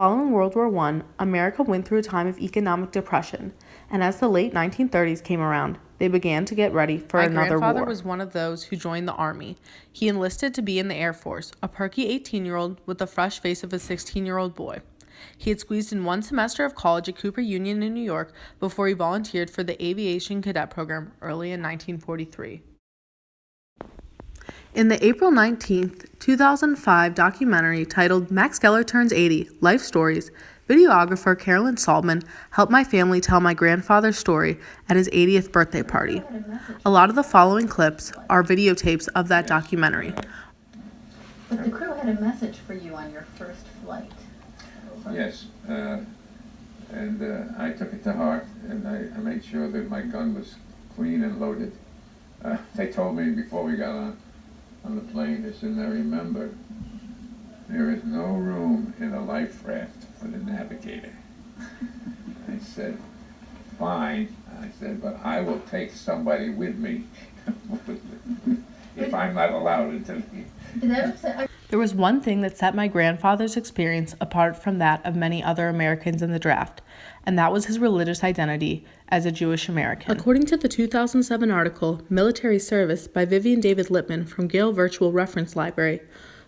Following World War I, America went through a time of economic depression, and as the late 1930s came around, they began to get ready for another war. My grandfather was one of those who joined the Army. He enlisted to be in the Air Force, a perky 18-year-old with the fresh face of a 16-year-old boy. He had squeezed in one semester of college at Cooper Union in New York before he volunteered for the Aviation Cadet Program early in 1943. In the April 19, 2005 documentary titled Max Geller Turns 80, Life Stories, videographer Carolyn Saltman helped my family tell my grandfather's story at his 80th birthday party. A lot of the following clips are videotapes of that documentary. But the crew had a message for you on your first flight. Yes, and I took it to heart, and I made sure that my gun was clean and loaded. They told me before we got on the plane, they said, now remember, there is no room in a life raft for the navigator. I said, fine. I said, but I will take somebody with me if I'm not allowed into the... There was one thing that set my grandfather's experience apart from that of many other Americans in the draft, and that was his religious identity as a Jewish American. According to the 2007 article, Military Service by Vivian David Lippman from Gale Virtual Reference Library,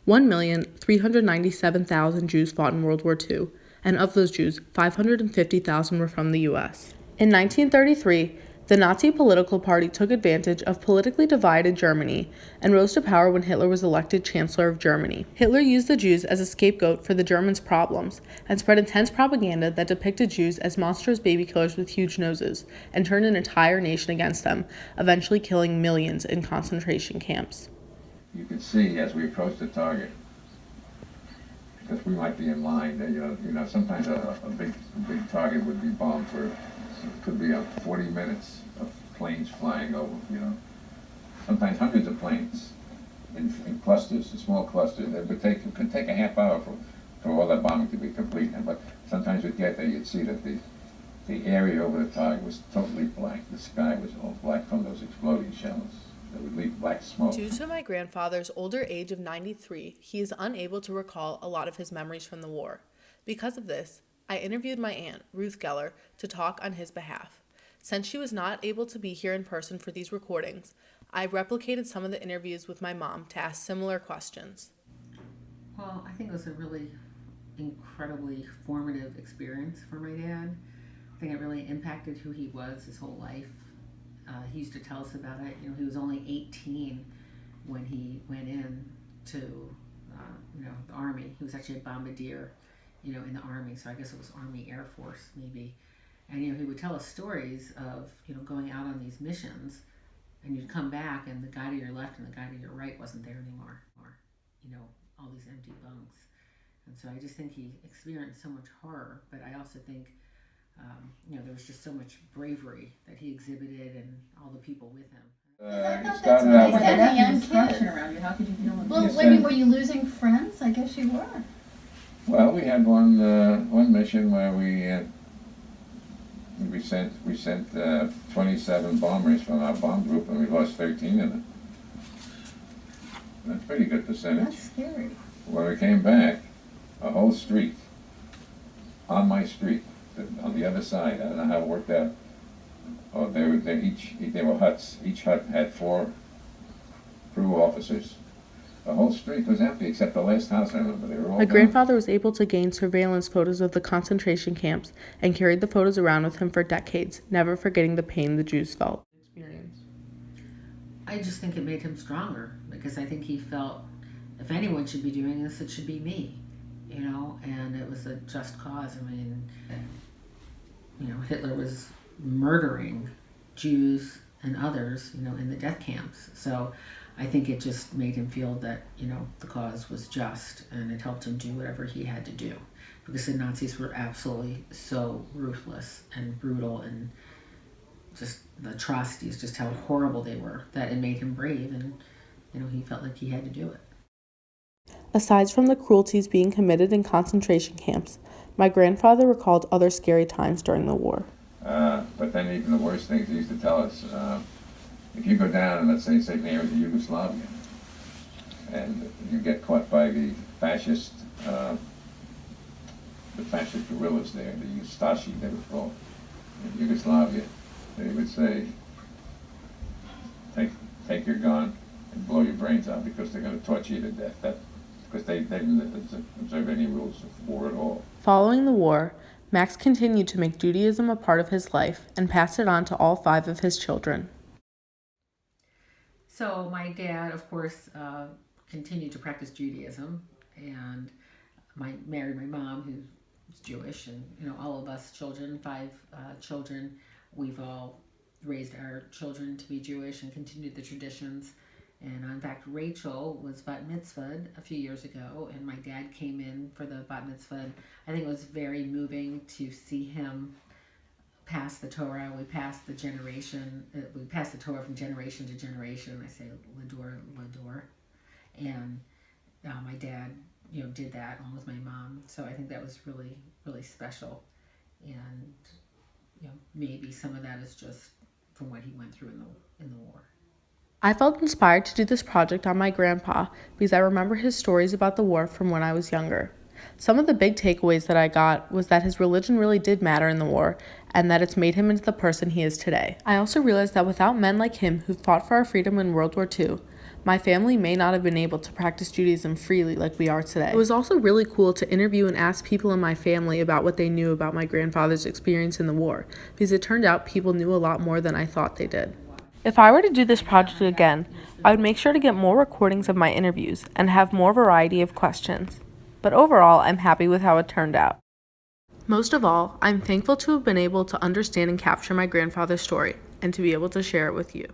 1,397,000 Jews fought in World War II, and of those Jews, 550,000 were from the U.S. In 1933, the Nazi political party took advantage of politically divided Germany and rose to power when Hitler was elected Chancellor of Germany. Hitler used the Jews as a scapegoat for the Germans' problems and spread intense propaganda that depicted Jews as monstrous baby killers with huge noses and turned an entire nation against them, eventually killing millions in concentration camps. You could see as we approached the target, because we might be in line, that, you know, sometimes a big target would be bombed for, it could be up 40 minutes of planes flying over, you know. Sometimes hundreds of planes in clusters, in small clusters. It could take a half hour for all that bombing to be complete. But sometimes you'd get there, you'd see that the area over the target was totally black. The sky was all black from those exploding shells that would leave black smoke. Due to my grandfather's older age of 93, he is unable to recall a lot of his memories from the war. Because of this, I interviewed my aunt, Ruth Geller, to talk on his behalf. Since she was not able to be here in person for these recordings, I replicated some of the interviews with my mom to ask similar questions. Well, I think it was a really incredibly formative experience for my dad. I think it really impacted who he was his whole life. He used to tell us about it. You know, he was only 18 when he went in to, the Army. He was actually a bombardier, in the Army. So I guess it was Army Air Force, maybe. And, he would tell us stories of, going out on these missions, and you'd come back and the guy to your left and the guy to your right wasn't there anymore. Or, all these empty bunks. And so I just think he experienced so much horror, but I also think, there was just so much bravery that he exhibited and all the people with him. It started out with a young kid around you. How could you feel? Well, were you losing friends? I guess you were. Well, we had one mission where we sent 27 bombers from our bomb group, and we lost 13 of them. That's a pretty good percentage. That's scary. When we came back, a whole street, on my street, on the other side, I don't know how it worked out. Oh, they were huts. Each hut had 4 crew officers. The whole street was empty except the last house, I remember. They were all My gone. grandfather was able to gain surveillance photos of the concentration camps and carried the photos around with him for decades, never forgetting the pain the Jews felt. I just think it made him stronger because I think he felt if anyone should be doing this, it should be me, and it was a just cause. I mean, Hitler was murdering Jews and others, in the death camps. So I think it just made him feel that, the cause was just, and it helped him do whatever he had to do. Because the Nazis were absolutely so ruthless and brutal, and just the atrocities, just how horrible they were, that it made him brave, and, he felt like he had to do it. Aside from the cruelties being committed in concentration camps, my grandfather recalled other scary times during the war. But then even the worst things he used to tell us, if you go down and let's say near to Yugoslavia, and you get caught by the fascist the fascist guerrillas there, the Ustashi they were called, in Yugoslavia. They would say, take your gun and blow your brains out because they're going to torture you to death. Because they didn't observe any rules of war at all. Following the war, Max continued to make Judaism a part of his life and passed it on to all 5 of his children. So my dad, of course, continued to practice Judaism, and married my mom, who's Jewish, and all of us children, 5 children, we've all raised our children to be Jewish and continued the traditions. And in fact, Rachel was bat mitzvahed a few years ago, and my dad came in for the bat mitzvah. I think it was very moving to see him pass the Torah. We passed the Torah from generation to generation. I say Lador, and my dad, did that along with my mom. So I think that was really, really special, and maybe some of that is just from what he went through in the war. I felt inspired to do this project on my grandpa because I remember his stories about the war from when I was younger. Some of the big takeaways that I got was that his religion really did matter in the war and that it's made him into the person he is today. I also realized that without men like him who fought for our freedom in World War II, my family may not have been able to practice Judaism freely like we are today. It was also really cool to interview and ask people in my family about what they knew about my grandfather's experience in the war, because it turned out people knew a lot more than I thought they did. If I were to do this project again, I would make sure to get more recordings of my interviews and have more variety of questions. But overall, I'm happy with how it turned out. Most of all, I'm thankful to have been able to understand and capture my grandfather's story and to be able to share it with you.